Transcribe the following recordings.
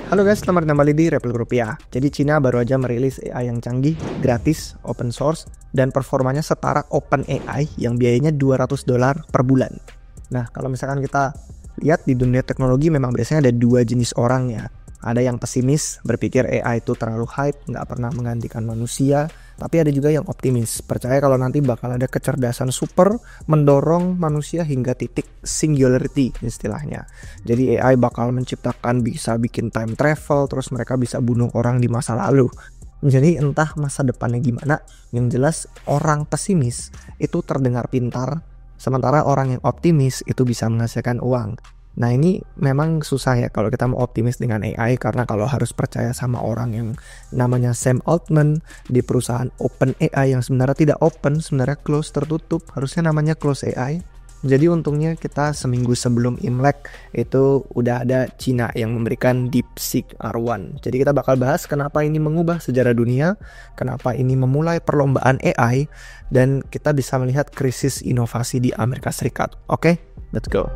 Halo guys, selamat kembali di Replik Rupiah. Jadi Cina baru aja merilis AI yang canggih, gratis, open source, dan performanya setara OpenAI yang biayanya $200 per bulan. Nah, kalau misalkan kita lihat di dunia teknologi memang biasanya ada dua jenis orang ya. Ada yang pesimis, berpikir AI itu terlalu hype, nggak pernah menggantikan manusia. Tapi ada juga yang optimis, percaya kalau nanti bakal ada kecerdasan super mendorong manusia hingga titik singularity istilahnya. Jadi AI bakal menciptakan bisa bikin time travel, terus mereka bisa bunuh orang di masa lalu. Jadi entah masa depannya gimana, yang jelas orang pesimis itu terdengar pintar, sementara orang yang optimis itu bisa menghasilkan uang. Nah ini memang susah ya kalau kita mau optimis dengan AI, karena kalau harus percaya sama orang yang namanya Sam Altman di perusahaan OpenAI yang sebenarnya tidak open, sebenarnya close, tertutup, harusnya namanya close AI. Jadi untungnya kita seminggu sebelum Imlek itu udah ada Cina yang memberikan DeepSeek R1. Jadi kita bakal bahas kenapa ini mengubah sejarah dunia, kenapa ini memulai perlombaan AI, dan kita bisa melihat krisis inovasi di Amerika Serikat. Oke, let's go.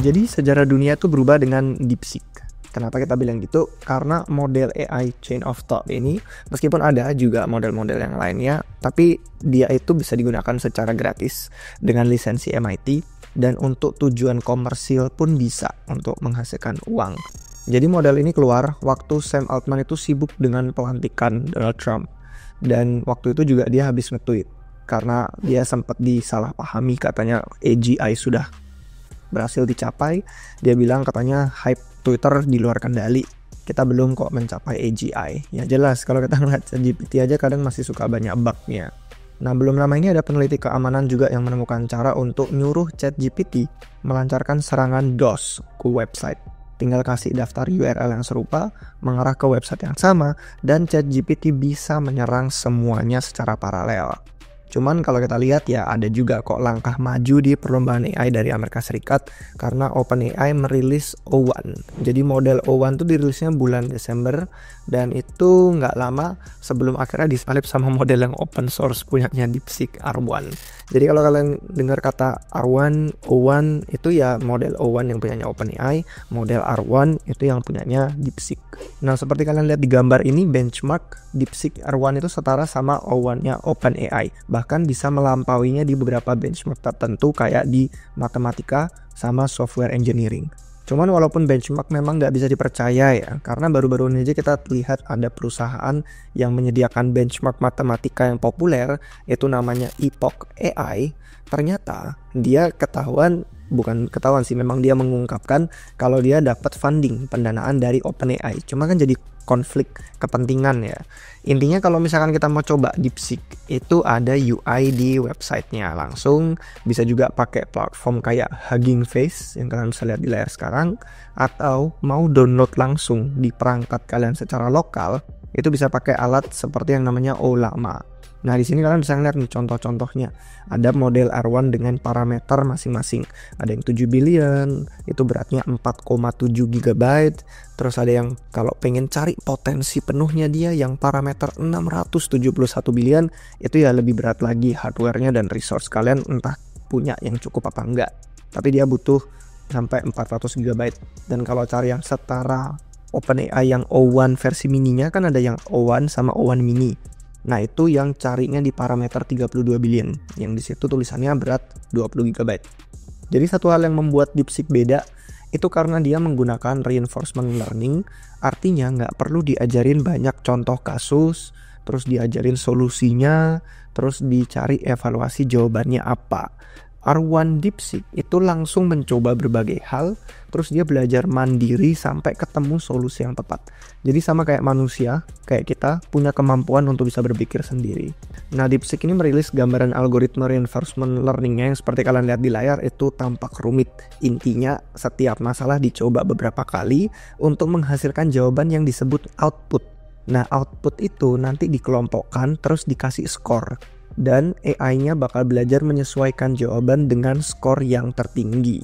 Jadi sejarah dunia itu berubah dengan DeepSeek. Kenapa kita bilang gitu? Karena model AI Chain of Thought ini, meskipun ada juga model-model yang lainnya, tapi dia itu bisa digunakan secara gratis dengan lisensi MIT, dan untuk tujuan komersil pun bisa untuk menghasilkan uang. Jadi model ini keluar waktu Sam Altman itu sibuk dengan pelantikan Donald Trump. Dan waktu itu juga dia habis nge-tweet, karena dia sempat disalahpahami katanya AGI sudah berhasil dicapai. Dia bilang katanya hype Twitter di luar kendali, kita belum kok mencapai AGI. Ya jelas kalau kita ngeliat ChatGPT aja kadang masih suka banyak bugnya. Nah belum lama ini ada peneliti keamanan juga yang menemukan cara untuk nyuruh ChatGPT melancarkan serangan DOS ke website. Tinggal kasih daftar URL yang serupa, mengarah ke website yang sama, dan ChatGPT bisa menyerang semuanya secara paralel. Cuman kalau kita lihat ya ada juga kok langkah maju di perlombaan AI dari Amerika Serikat, karena OpenAI merilis O1. Jadi model O1 tuh dirilisnya bulan Desember, dan itu nggak lama sebelum akhirnya disalip sama model yang open source punyanya DeepSeek R1. Jadi kalau kalian dengar kata R1, O1 itu ya model O1 yang punyanya OpenAI, model R1 itu yang punyanya DeepSeek. Nah seperti kalian lihat di gambar ini, benchmark DeepSeek R1 itu setara sama O1-nya OpenAI. Bahkan bisa melampauinya di beberapa benchmark tertentu kayak di matematika sama software engineering. Cuman walaupun benchmark memang nggak bisa dipercaya ya, karena baru-baru ini aja kita lihat ada perusahaan yang menyediakan benchmark matematika yang populer, itu namanya Epoch AI. Ternyata dia bukan ketahuan sih, memang dia mengungkapkan kalau dia dapat funding pendanaan dari OpenAI. Cuma kan jadi konflik kepentingan ya. Intinya kalau misalkan kita mau coba DeepSeek, itu ada UI di websitenya langsung, bisa juga pakai platform kayak Hugging Face yang kalian bisa lihat di layar sekarang, atau mau download langsung di perangkat kalian secara lokal, itu bisa pakai alat seperti yang namanya Ollama. Nah di sini kalian bisa lihat nih contoh-contohnya. Ada model R1 dengan parameter masing-masing. Ada yang 7 billion, itu beratnya 4,7 GB. Terus ada yang kalau pengen cari potensi penuhnya dia yang parameter 671 billion, itu ya lebih berat lagi hardware-nya dan resource kalian entah punya yang cukup apa enggak. Tapi dia butuh sampai 400 GB. Dan kalau cari yang setara OpenAI yang O1 versi mininya, kan ada yang O1 sama O1 mini. Nah itu yang carinya di parameter 32 billion, yang di situ tulisannya berat 20 GB. Jadi satu hal yang membuat DeepSeek beda itu karena dia menggunakan reinforcement learning, artinya nggak perlu diajarin banyak contoh kasus, terus diajarin solusinya, terus dicari evaluasi jawabannya apa. R1 DeepSeek itu langsung mencoba berbagai hal, terus dia belajar mandiri sampai ketemu solusi yang tepat. Jadi sama kayak manusia, kayak kita punya kemampuan untuk bisa berpikir sendiri. Nah DeepSeek ini merilis gambaran algoritma reinforcement learningnya yang seperti kalian lihat di layar itu tampak rumit. Intinya setiap masalah dicoba beberapa kali untuk menghasilkan jawaban yang disebut output. Nah output itu nanti dikelompokkan terus dikasih skor. dan AI-nya bakal belajar menyesuaikan jawaban dengan skor yang tertinggi.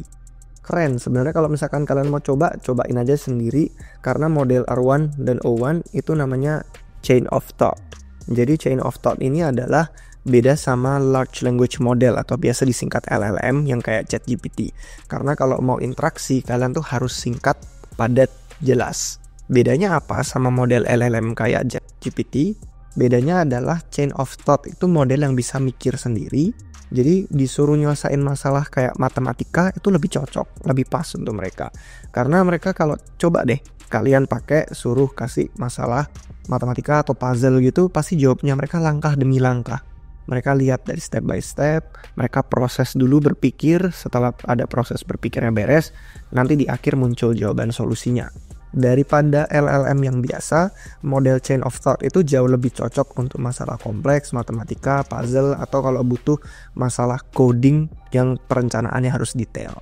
Keren, sebenarnya kalau misalkan kalian mau cobain aja sendiri, karena model R1 dan O1 itu namanya chain of thought. Jadi chain of thought ini adalah beda sama large language model atau biasa disingkat LLM yang kayak ChatGPT. Karena kalau mau interaksi, kalian tuh harus singkat, padat, jelas. Bedanya apa sama model LLM kayak ChatGPT? Bedanya adalah chain of thought itu model yang bisa mikir sendiri. Jadi disuruh nyelesain masalah kayak matematika itu lebih cocok, lebih pas untuk mereka. Karena mereka kalau coba deh kalian pakai suruh kasih masalah matematika atau puzzle gitu, pasti jawabnya mereka langkah demi langkah. Mereka lihat dari step by step, mereka proses dulu berpikir, setelah ada proses berpikirnya beres, nanti di akhir muncul jawaban solusinya. Daripada LLM yang biasa, model chain of thought itu jauh lebih cocok untuk masalah kompleks, matematika, puzzle, atau kalau butuh masalah coding yang perencanaannya harus detail.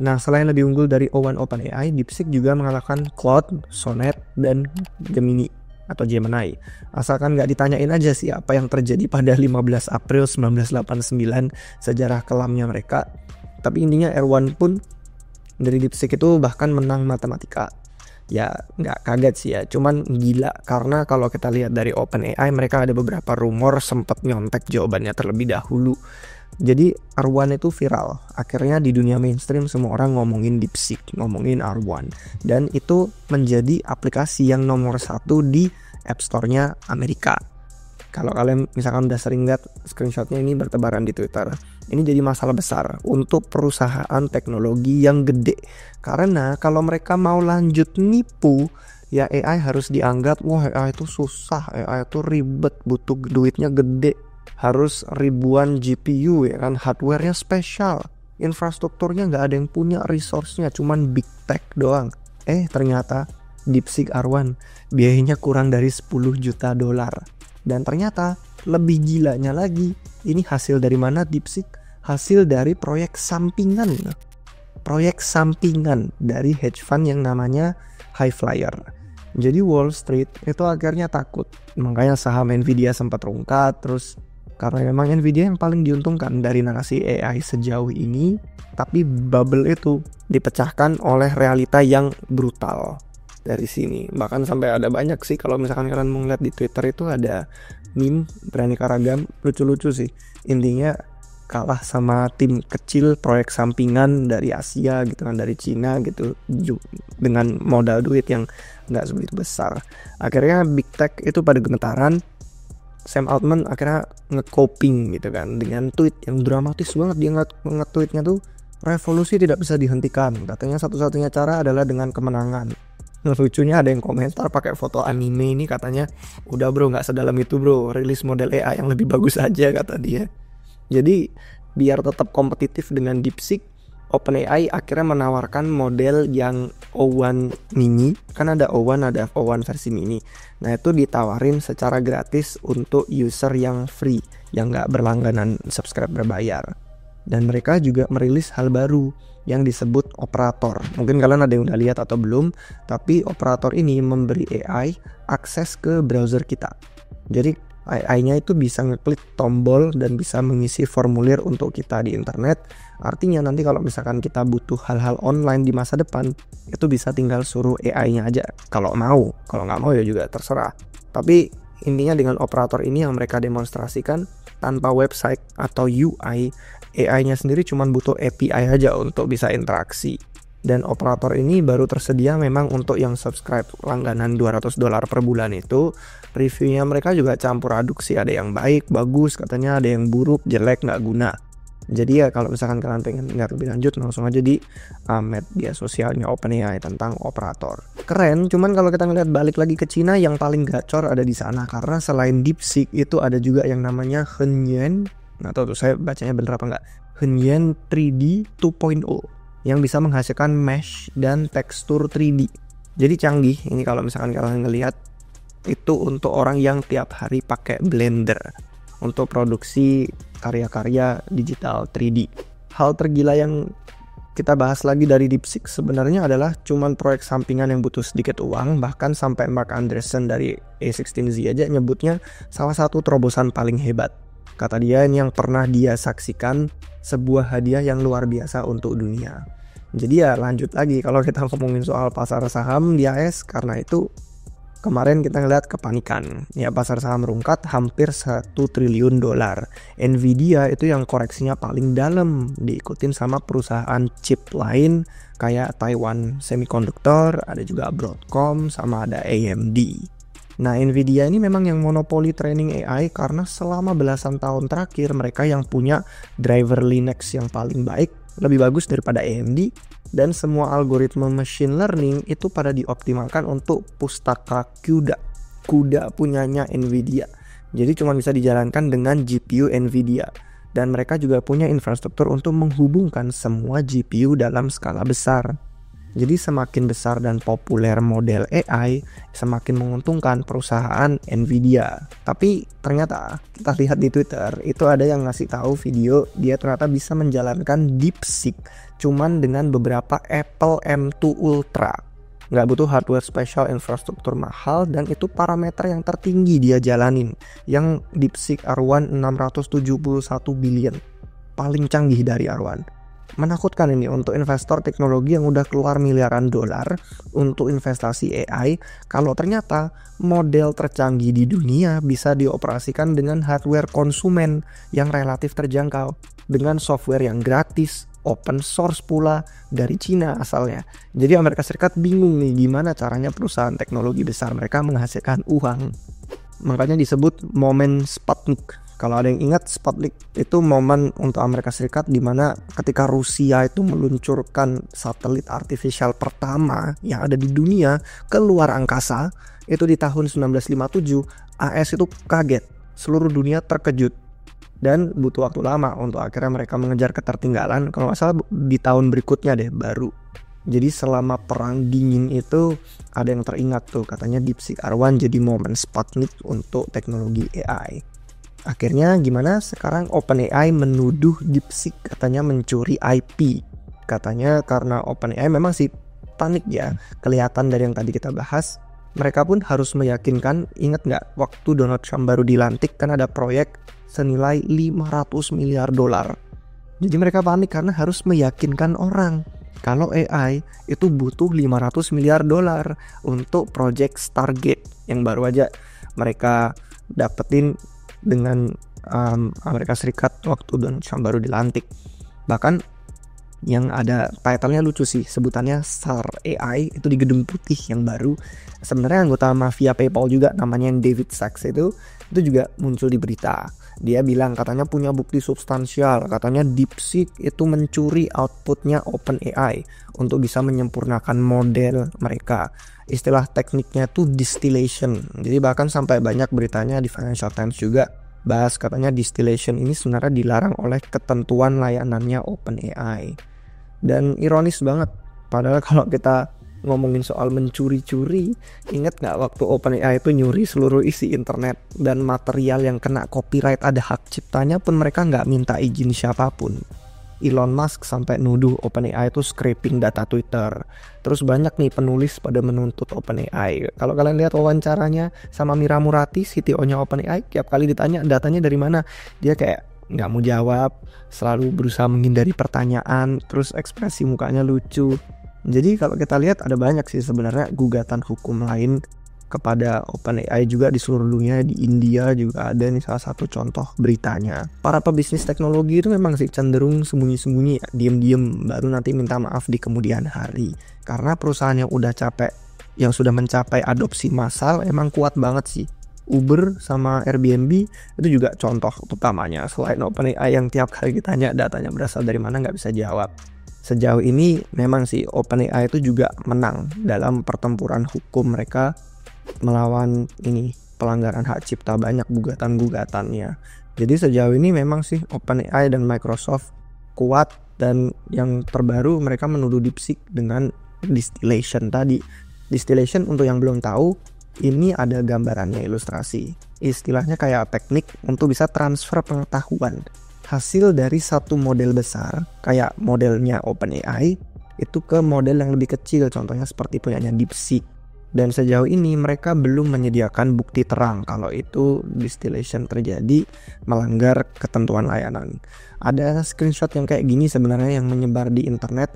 Nah, selain lebih unggul dari O1 OpenAI, DeepSeek juga mengalahkan Claude, Sonnet, dan Gemini atau Gemini. Asalkan nggak ditanyain aja sih apa yang terjadi pada 15 April 1989, sejarah kelamnya mereka. Tapi intinya R1 pun dari DeepSeek itu bahkan menang matematika. Ya nggak kaget sih ya, cuman gila karena kalau kita lihat dari OpenAI mereka ada beberapa rumor sempat nyontek jawabannya terlebih dahulu. Jadi R1 itu viral, akhirnya di dunia mainstream semua orang ngomongin DeepSeek, ngomongin R1, dan itu menjadi aplikasi yang nomor 1 di App Store-nya Amerika. Kalau kalian misalkan udah sering lihat screenshotnya ini bertebaran di Twitter, ini jadi masalah besar untuk perusahaan teknologi yang gede. Karena kalau mereka mau lanjut nipu, ya AI harus dianggap, wah AI itu susah, AI itu ribet, butuh duitnya gede, harus ribuan GPU ya kan, hardware-nya spesial, infrastrukturnya nggak ada yang punya, resource-nya cuman big tech doang. Ternyata DeepSeek R1 biayanya kurang dari 10 juta dolar. Dan ternyata lebih gilanya lagi, ini hasil dari mana DeepSeek? Hasil dari proyek sampingan. Proyek sampingan dari hedge fund yang namanya Highflyer. Jadi Wall Street itu akhirnya takut. Makanya saham Nvidia sempat rungkat. Terus karena memang Nvidia yang paling diuntungkan dari narasi AI sejauh ini. Tapi bubble itu dipecahkan oleh realita yang brutal. Dari sini bahkan sampai ada banyak sih, kalau misalkan kalian mau lihat di Twitter itu ada meme beraneka ragam lucu-lucu sih. Intinya kalah sama tim kecil proyek sampingan dari Asia gitu kan, dari Cina gitu, dengan modal duit yang nggak sebegitu besar. Akhirnya big tech itu pada gemetaran. Sam Altman akhirnya nge-coping gitu kan dengan tweet yang dramatis banget. Dia nge-tweetnya tuh, revolusi tidak bisa dihentikan, katanya satu-satunya cara adalah dengan kemenangan. Lucunya ada yang komentar pakai foto anime ini, katanya udah bro, nggak sedalam itu bro, rilis model AI yang lebih bagus aja kata dia. Jadi biar tetap kompetitif dengan DeepSeek, OpenAI akhirnya menawarkan model yang O1 mini, kan ada O1 ada O1 versi mini. Nah itu ditawarin secara gratis untuk user yang free, yang nggak berlangganan subscribe berbayar. Dan mereka juga merilis hal baru yang disebut operator. Mungkin kalian ada yang udah lihat atau belum, tapi operator ini memberi AI akses ke browser kita. Jadi AI-nya itu bisa ngeklik tombol dan bisa mengisi formulir untuk kita di internet. Artinya nanti kalau misalkan kita butuh hal-hal online di masa depan, itu bisa tinggal suruh AI-nya aja kalau mau. Kalau nggak mau ya juga terserah. Tapi intinya dengan operator ini yang mereka demonstrasikan, tanpa website atau UI, AI-nya sendiri cuma butuh API aja untuk bisa interaksi. Dan operator ini baru tersedia memang untuk yang subscribe langganan $200 per bulan itu. Reviewnya mereka juga campur aduk sih, ada yang baik, bagus, katanya ada yang buruk, jelek, nggak guna. Jadi ya kalau misalkan kalian pengen lihat lebih lanjut, langsung aja di media sosialnya OpenAI tentang operator. Keren, cuman kalau kita ngeliat balik lagi ke Cina, yang paling gacor ada di sana. Karena selain DeepSeek itu ada juga yang namanya Hengyuan, nggak tahu tuh saya bacanya bener apa nggak, Hengyuan 3D 2.0, yang bisa menghasilkan mesh dan tekstur 3D. Jadi canggih ini kalau misalkan kalian ngelihat, itu untuk orang yang tiap hari pakai Blender untuk produksi karya-karya digital 3D. Hal tergila yang kita bahas lagi dari DeepSeek sebenarnya adalah cuman proyek sampingan yang butuh sedikit uang. Bahkan sampai Mark Andreessen dari A16Z aja nyebutnya salah satu terobosan paling hebat. Kata dia ini yang pernah dia saksikan sebuah hadiah yang luar biasa untuk dunia. Jadi ya lanjut lagi kalau kita ngomongin soal pasar saham di AS, karena itu kemarin kita ngeliat kepanikan. Ya pasar saham rungkat hampir 1 triliun dolar. Nvidia itu yang koreksinya paling dalam, diikutin sama perusahaan chip lain kayak Taiwan Semiconductor, ada juga Broadcom, sama ada AMD. Nah, Nvidia ini memang yang monopoli training AI karena selama belasan tahun terakhir mereka yang punya driver Linux yang paling baik, lebih bagus daripada AMD, dan semua algoritma machine learning itu pada dioptimalkan untuk pustaka CUDA. CUDA punyanya Nvidia. Jadi cuma bisa dijalankan dengan GPU Nvidia. Dan mereka juga punya infrastruktur untuk menghubungkan semua GPU dalam skala besar. Jadi semakin besar dan populer model AI, semakin menguntungkan perusahaan Nvidia. Tapi ternyata kita lihat di Twitter, itu ada yang ngasih tahu video dia ternyata bisa menjalankan DeepSeek cuman dengan beberapa Apple M2 Ultra. Nggak butuh hardware spesial, infrastruktur mahal, dan itu parameter yang tertinggi dia jalanin. Yang DeepSeek R1 671 billion. Paling canggih dari R1. Menakutkan ini untuk investor teknologi yang udah keluar miliaran dolar untuk investasi AI, kalau ternyata model tercanggih di dunia bisa dioperasikan dengan hardware konsumen yang relatif terjangkau, dengan software yang gratis, open source pula, dari Cina asalnya. Jadi Amerika Serikat bingung nih gimana caranya perusahaan teknologi besar mereka menghasilkan uang. Makanya disebut momen Sputnik. Kalau ada yang ingat, Sputnik itu momen untuk Amerika Serikat di mana ketika Rusia itu meluncurkan satelit artifisial pertama yang ada di dunia ke luar angkasa, itu di tahun 1957, AS itu kaget, seluruh dunia terkejut. Dan butuh waktu lama untuk akhirnya mereka mengejar ketertinggalan, kalau nggak salah di tahun berikutnya deh baru. Jadi selama perang dingin itu ada yang teringat tuh, katanya DeepSeek R1 jadi momen Sputnik untuk teknologi AI. Akhirnya gimana? Sekarang OpenAI menuduh DeepSeek katanya mencuri IP. Katanya karena OpenAI memang sih panik ya. Kelihatan dari yang tadi kita bahas. Mereka pun harus meyakinkan, ingat nggak waktu Donald Trump baru dilantik kan ada proyek senilai 500 miliar dolar. Jadi mereka panik karena harus meyakinkan orang kalau AI itu butuh 500 miliar dolar untuk proyek Stargate yang baru aja mereka dapetin dengan Amerika Serikat waktu Donald Trump baru dilantik. Bahkan yang ada title-nya lucu sih, sebutannya SAR AI, itu di Gedung Putih yang baru. Sebenarnya anggota mafia PayPal juga namanya David Sachs itu juga muncul di berita. Dia bilang katanya punya bukti substansial, katanya DeepSeek itu mencuri outputnya OpenAI untuk bisa menyempurnakan model mereka. Istilah tekniknya tuh distillation. Jadi bahkan sampai banyak beritanya di Financial Times juga bahas katanya distillation ini sebenarnya dilarang oleh ketentuan layanannya OpenAI. Dan ironis banget, padahal kalau kita ngomongin soal mencuri-curi, ingat nggak waktu OpenAI itu nyuri seluruh isi internet dan material yang kena copyright ada hak ciptanya pun mereka nggak minta izin siapapun. Elon Musk sampai nuduh OpenAI itu scraping data Twitter. Terus banyak nih penulis pada menuntut OpenAI. Kalau kalian lihat wawancaranya sama Mira Murati, CTO-nya OpenAI, tiap kali ditanya datanya dari mana, dia kayak nggak mau jawab, selalu berusaha menghindari pertanyaan, terus ekspresi mukanya lucu. Jadi kalau kita lihat ada banyak sih sebenarnya gugatan hukum lain kepada OpenAI juga di seluruh dunia. Di India juga ada nih salah satu contoh beritanya. Para pebisnis teknologi itu memang sih cenderung sembunyi-sembunyi ya, diem-diem baru nanti minta maaf di kemudian hari. Karena perusahaan yang udah capek, yang sudah mencapai adopsi massal emang kuat banget sih. Uber sama Airbnb itu juga contoh utamanya. Selain OpenAI yang tiap kali ditanya datanya berasal dari mana nggak bisa jawab. Sejauh ini memang sih OpenAI itu juga menang dalam pertempuran hukum mereka melawan ini pelanggaran hak cipta, banyak gugatan-gugatannya. Jadi sejauh ini memang sih OpenAI dan Microsoft kuat, dan yang terbaru mereka menuduh DeepSeek dengan distillation tadi. Distillation untuk yang belum tahu, ini ada gambarannya, ilustrasi. Istilahnya kayak teknik untuk bisa transfer pengetahuan. Hasil dari satu model besar kayak modelnya OpenAI itu ke model yang lebih kecil, contohnya seperti punyanya DeepSeek. Dan sejauh ini mereka belum menyediakan bukti terang kalau itu distillation terjadi melanggar ketentuan layanan. Ada screenshot yang kayak gini sebenarnya yang menyebar di internet,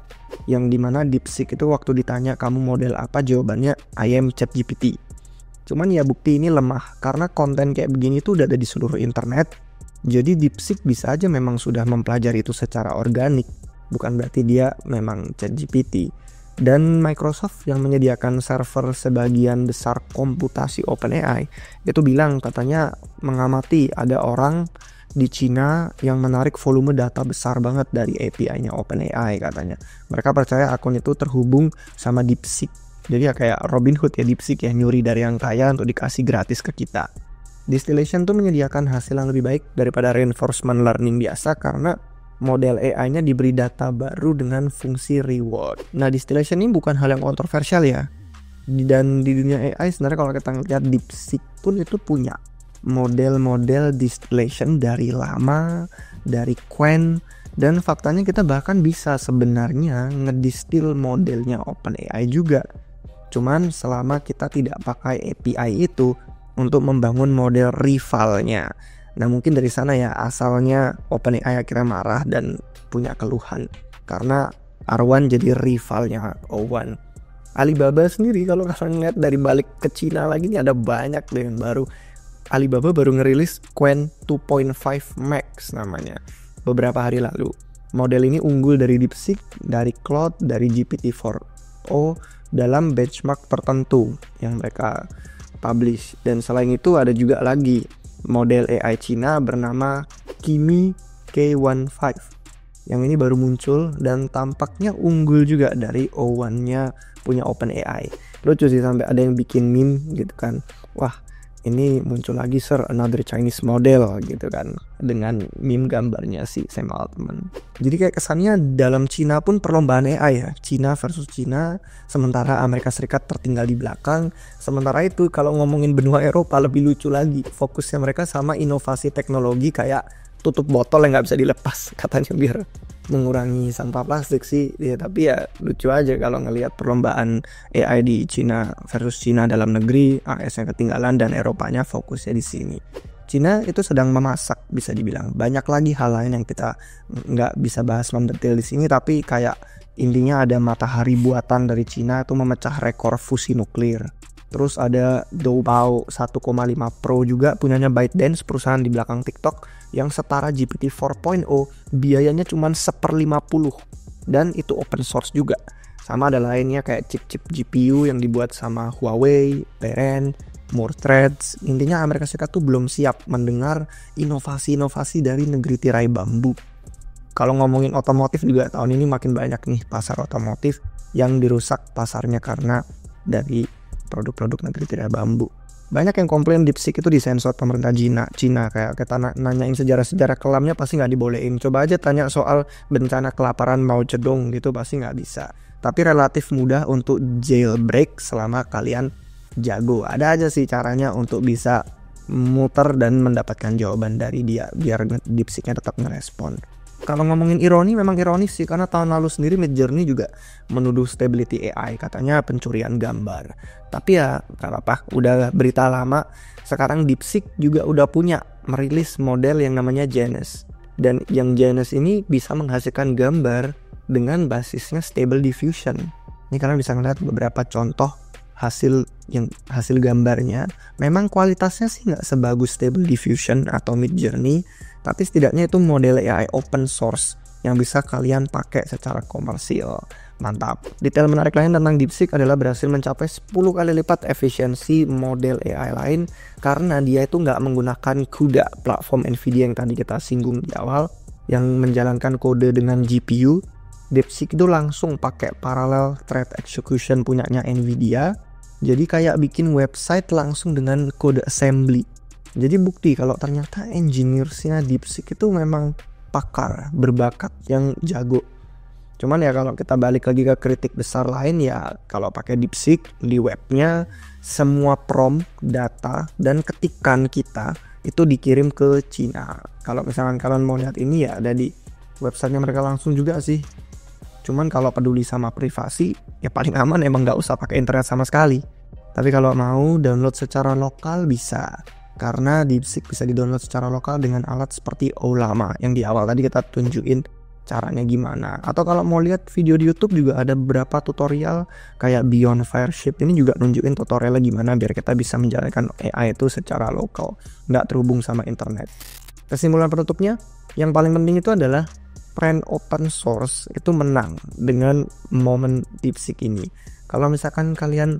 yang dimana DeepSeek itu waktu ditanya kamu model apa, jawabannya I am ChatGPT. Cuman ya bukti ini lemah karena konten kayak begini tuh udah ada di seluruh internet. Jadi DeepSeek bisa aja memang sudah mempelajari itu secara organik, bukan berarti dia memang ChatGPT. Dan Microsoft yang menyediakan server sebagian besar komputasi OpenAI itu bilang katanya mengamati ada orang di Cina yang menarik volume data besar banget dari API-nya OpenAI katanya. Mereka percaya akun itu terhubung sama DeepSeek. Jadi ya kayak Robinhood ya, DeepSeek ya, nyuri dari yang kaya untuk dikasih gratis ke kita. Distillation tuh menyediakan hasil yang lebih baik daripada reinforcement learning biasa karena model AI-nya diberi data baru dengan fungsi reward. Nah, distillation ini bukan hal yang kontroversial ya. Dan di dunia AI sebenarnya kalau kita lihat DeepSeek pun itu punya model-model distillation dari lama, dari Qwen, dan faktanya kita bahkan bisa sebenarnya ngedistil modelnya OpenAI juga. Cuman selama kita tidak pakai API itu untuk membangun model rivalnya. Nah mungkin dari sana ya asalnya OpenAI akhirnya marah dan punya keluhan karena R1 jadi rivalnya O1. Alibaba sendiri kalau kalian lihat dari balik ke Cina lagi nih ada banyak deh yang baru. Alibaba baru ngerilis Qwen 2.5 Max namanya beberapa hari lalu. Model ini unggul dari DeepSeek, dari Claude, dari GPT-4o dalam benchmark tertentu yang mereka publish. Dan selain itu ada juga lagi model AI Cina bernama Kimi K15 yang ini baru muncul dan tampaknya unggul juga dari O1-nya punya OpenAI. Lucu sih sampai ada yang bikin meme gitu kan, wah ini muncul lagi sir another Chinese model gitu kan, dengan meme gambarnya si Sam Altman. Jadi kayak kesannya dalam Cina pun perlombaan AI ya, Cina versus Cina, sementara Amerika Serikat tertinggal di belakang. Sementara itu kalau ngomongin benua Eropa lebih lucu lagi, fokusnya mereka sama inovasi teknologi kayak tutup botol yang nggak bisa dilepas katanya biar mengurangi sampah plastik sih ya, tapi ya lucu aja kalau ngelihat perlombaan AI di Cina versus Cina dalam negeri, AS yang ketinggalan dan Eropanya fokusnya di sini. Cina itu sedang memasak bisa dibilang. Banyak lagi hal lain yang kita nggak bisa bahas mendetail di sini, tapi kayak intinya ada matahari buatan dari Cina itu memecah rekor fusi nuklir. Terus ada Doubao 1,5 Pro juga punyanya ByteDance, perusahaan di belakang TikTok, yang setara GPT 4.0, biayanya cuma 1/50 dan itu open source juga. Sama ada lainnya kayak chip-chip GPU yang dibuat sama Huawei, Peren, Moorthreads. Intinya Amerika Serikat tuh belum siap mendengar inovasi-inovasi dari negeri tirai bambu. Kalau ngomongin otomotif juga tahun ini makin banyak nih pasar otomotif yang dirusak pasarnya karena dari produk-produk negeri tirai bambu. Banyak yang komplain DeepSeek itu disensor pemerintah Cina kayak kita nanyain sejarah-sejarah kelamnya pasti nggak dibolehin. Coba aja tanya soal bencana kelaparan Mao Zedong gitu pasti nggak bisa. Tapi relatif mudah untuk jailbreak selama kalian jago. Ada aja sih caranya untuk bisa muter dan mendapatkan jawaban dari dia biar DeepSeeknya tetap ngerespon. Kalau ngomongin ironi, memang ironis sih karena tahun lalu sendiri Midjourney juga menuduh stability AI, katanya pencurian gambar. Tapi ya gak apa-apa, udah berita lama. Sekarang DeepSeek juga udah punya merilis model yang namanya Genus. Dan yang Genus ini bisa menghasilkan gambar dengan basisnya Stable Diffusion. Ini kalian bisa ngeliat beberapa contoh hasil gambarnya. Memang kualitasnya sih nggak sebagus Stable Diffusion atau Midjourney, tapi setidaknya itu model AI open source yang bisa kalian pakai secara komersil. Mantap. Detail menarik lain tentang DeepSeek adalah berhasil mencapai 10 kali lipat efisiensi model AI lain karena dia itu nggak menggunakan CUDA, platform Nvidia yang tadi kita singgung di awal, yang menjalankan kode dengan GPU. DeepSeek itu langsung pakai parallel thread execution punyanya Nvidia. Jadi kayak bikin website langsung dengan kode assembly. Jadi bukti kalau ternyata engineersnya DeepSeek itu memang pakar, berbakat, yang jago. Cuman ya kalau kita balik lagi ke kritik besar lain ya, kalau pakai DeepSeek di webnya semua prompt, data, dan ketikan kita itu dikirim ke Cina. Kalau misalkan kalian mau lihat ini ya ada di websitenya mereka langsung juga sih. Cuman kalau peduli sama privasi ya paling aman emang nggak usah pakai internet sama sekali. Tapi kalau mau download secara lokal bisa, karena DeepSeek bisa di-download secara lokal dengan alat seperti Ollama yang di awal tadi kita tunjukin caranya gimana. Atau kalau mau lihat video di YouTube juga ada beberapa tutorial kayak Beyond Fireship, ini juga nunjukin tutorialnya gimana biar kita bisa menjalankan AI itu secara lokal, nggak terhubung sama internet. Kesimpulan penutupnya, yang paling penting itu adalah tren open source itu menang dengan momen DeepSeek ini. Kalau misalkan kalian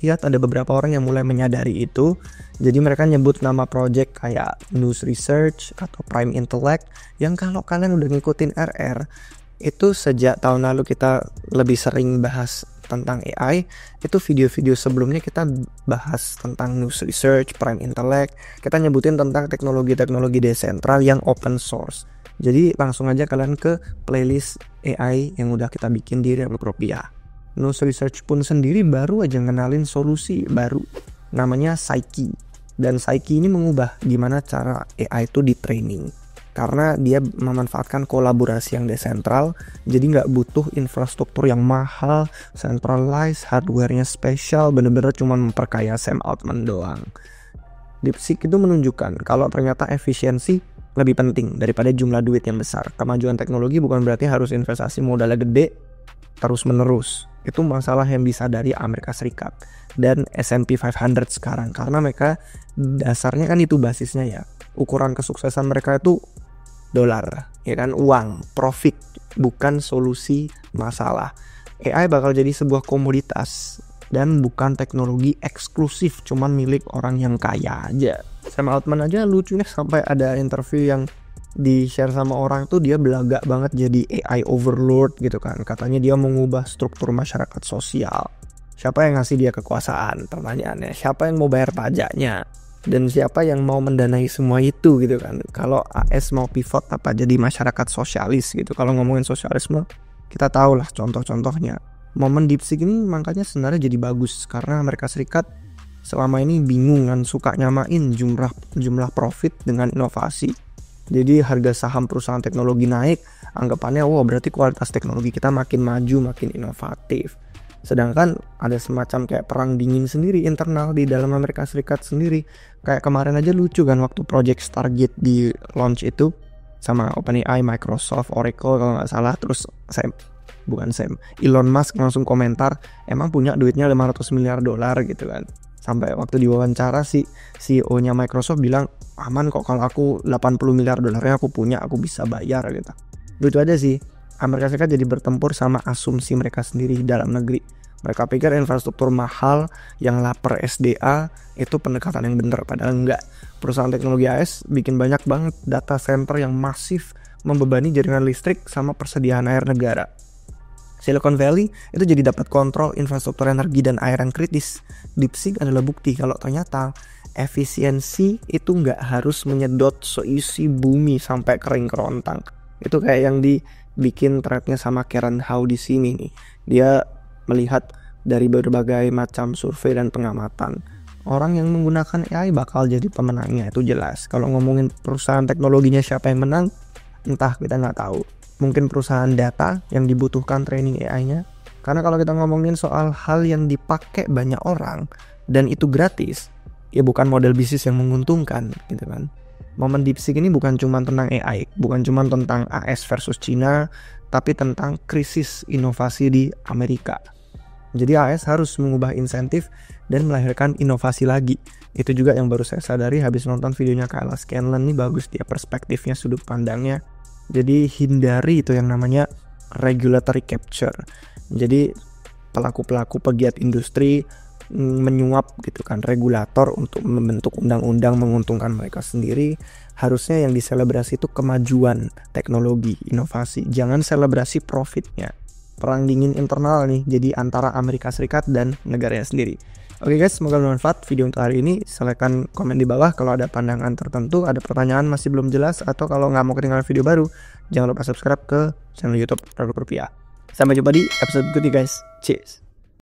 lihat ada beberapa orang yang mulai menyadari itu, jadi mereka nyebut nama project kayak News Research atau Prime Intellect, yang kalau kalian udah ngikutin RR itu sejak tahun lalu kita lebih sering bahas tentang AI, itu video-video sebelumnya kita bahas tentang News Research, Prime Intellect, kita nyebutin tentang teknologi-teknologi desentral yang open source. Jadi langsung aja kalian ke playlist AI yang udah kita bikin di Republik Rupiah. News Research pun sendiri baru aja ngenalin solusi baru namanya Psyche, dan Psyche ini mengubah gimana cara AI itu di training karena dia memanfaatkan kolaborasi yang desentral, jadi nggak butuh infrastruktur yang mahal, centralized, hardware-nya spesial, bener-bener cuma memperkaya Sam Altman doang. DeepSeek itu menunjukkan kalau ternyata efisiensi lebih penting daripada jumlah duit yang besar. Kemajuan teknologi bukan berarti harus investasi modalnya gede terus menerus. Itu masalah yang disadari Amerika Serikat dan S&P 500 sekarang, karena mereka dasarnya kan itu basisnya ya, ukuran kesuksesan mereka itu dolar, ya kan, uang, profit, bukan solusi masalah. AI bakal jadi sebuah komoditas dan bukan teknologi eksklusif cuman milik orang yang kaya aja. Sam Altman aja lucunya sampai ada interview yang di-share sama orang tuh dia belaga banget jadi AI overlord gitu kan. Katanya dia mengubah struktur masyarakat sosial. Siapa yang ngasih dia kekuasaan? Pertanyaannya, siapa yang mau bayar pajaknya? Dan siapa yang mau mendanai semua itu gitu kan. Kalau AS mau pivot apa jadi masyarakat sosialis gitu. Kalau ngomongin sosialisme, kita tahu lah contoh-contohnya. Momen DeepSeek ini makanya sebenarnya jadi bagus karena Amerika Serikat selama ini bingung kan, suka nyamain jumlah profit dengan inovasi. Jadi harga saham perusahaan teknologi naik, anggapannya wah berarti kualitas teknologi kita makin maju, makin inovatif. Sedangkan ada semacam kayak perang dingin sendiri internal di dalam Amerika Serikat sendiri. Kayak kemarin aja lucu kan waktu Project Stargate di launch itu sama OpenAI, Microsoft, Oracle kalau nggak salah. Terus Elon Musk langsung komentar, emang punya duitnya 500 miliar dolar gitu kan. Sampai waktu diwawancara si CEO-nya Microsoft bilang, aman kok kalau aku 80 miliar dolarnya aku punya, aku bisa bayar gitu. Lucu aja sih, Amerika Serikat jadi bertempur sama asumsi mereka sendiri dalam negeri. Mereka pikir infrastruktur mahal yang lapar SDA itu pendekatan yang bener, padahal enggak. Perusahaan teknologi AS bikin banyak banget data center yang masif membebani jaringan listrik sama persediaan air negara. Silicon Valley itu jadi dapat kontrol infrastruktur energi dan air yang kritis. DeepSeek adalah bukti kalau ternyata efisiensi itu nggak harus menyedot seisi bumi sampai kering kerontang. Itu kayak yang dibikin threadnya sama Karen Hao di sini nih. Dia melihat dari berbagai macam survei dan pengamatan. Orang yang menggunakan AI bakal jadi pemenangnya, itu jelas. Kalau ngomongin perusahaan teknologinya siapa yang menang, entah, kita nggak tahu. Mungkin perusahaan data yang dibutuhkan training AI-nya. Karena kalau kita ngomongin soal hal yang dipakai banyak orang dan itu gratis, ya bukan model bisnis yang menguntungkan gitu kan. Momen DeepSeek ini bukan cuma tentang AI, bukan cuma tentang AS versus China, tapi tentang krisis inovasi di Amerika. Jadi AS harus mengubah insentif dan melahirkan inovasi lagi. Itu juga yang baru saya sadari habis nonton videonya Kayla Scanlon, nih bagus dia perspektifnya, sudut pandangnya. Jadi hindari itu yang namanya regulatory capture. Jadi pelaku-pelaku pegiat industri menyuap gitu kan regulator untuk membentuk undang-undang menguntungkan mereka sendiri. Harusnya yang diselebrasi itu kemajuan teknologi, inovasi. Jangan selebrasi profitnya. Perang dingin internal nih jadi antara Amerika Serikat dan negaranya sendiri. Oke guys, semoga bermanfaat video untuk hari ini. Silahkan komen di bawah kalau ada pandangan tertentu, ada pertanyaan masih belum jelas, atau kalau nggak mau ketinggalan video baru, jangan lupa subscribe ke channel YouTube Republik Rupiah. Sampai jumpa di episode berikutnya guys. Cheers.